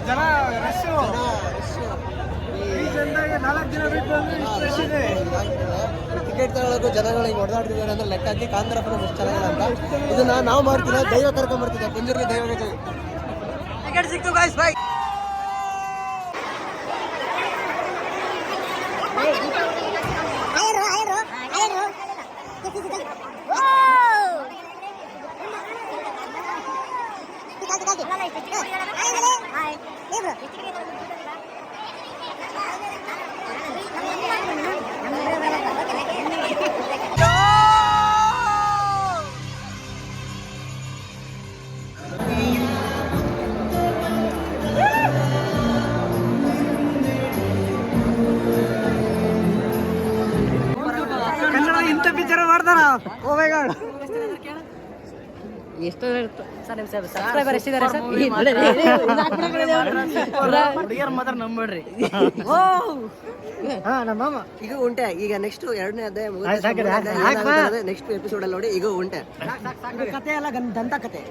ಜನ ರಶ್ ಈ ಜನರಿಗೆ 4 ದಿನ ಬಿಟ್ಟು ಬಂದ್ರೆ ಇಷ್ಟು ರಶ್ ಇದೆ. ಟಿಕೆಟ್ ತಗೊಳ್ಳೋದು ಜನಗಳು ಹಿಂಗೆ ಹೊಡೆದಾಡ್ತಿದ್ದಾರೆ ಅಂದ್ರೆ ಲೆಕ್ಕ ಹಾಕಿ ಕಾಂತಾರಪುರ ಎಷ್ಟು ಚೆನ್ನಾಗಿಲ್ಲ ಅಂತ. ಇದನ್ನ ನಾವು ಮಾಡ್ತಿದ್ದೆ, ದೈವ ಕರ್ಕೊಂಡ್ ಬರ್ತಿದ್ದೆ, ಪಂಜುರ್ಗೆ ದೈವ ಬೇಕು. ಟಿಕೆಟ್ ಸಿಕ್ತು ಗಾಯ್ಸ್, ಬೈ. ಕನ್ನಡ ಇಂಥ ಪಿಕ್ಚರ್ ಮಾಡ್ತಾರ. ಓ ಮೈ ಗಾಡ್. ಎಷ್ಟು ಸಬ್ಸ್ಕ್ರೈಬರ್ ಎಷ್ಟಿದ್ದಾರೆ ಸರ್? ಹುಡುಗಿಯರ್ ಮಾತ್ರ ನಂಬೇಡ್ರಿ. ನಮ್ಮ ಮಾಮ ಈಗ ಉಂಟೆ. ಈಗ ನೆಕ್ಸ್ಟ್ 2ನೇ ಅಧ್ಯಾಯ ನೆಕ್ಸ್ಟ್ ಎಪಿಸೋಡ್ ಅಲ್ಲಿ ನೋಡಿ. ಈಗ ಉಂಟೆ ಕತೆ ಎಲ್ಲ ದಂತ ಕತೆ.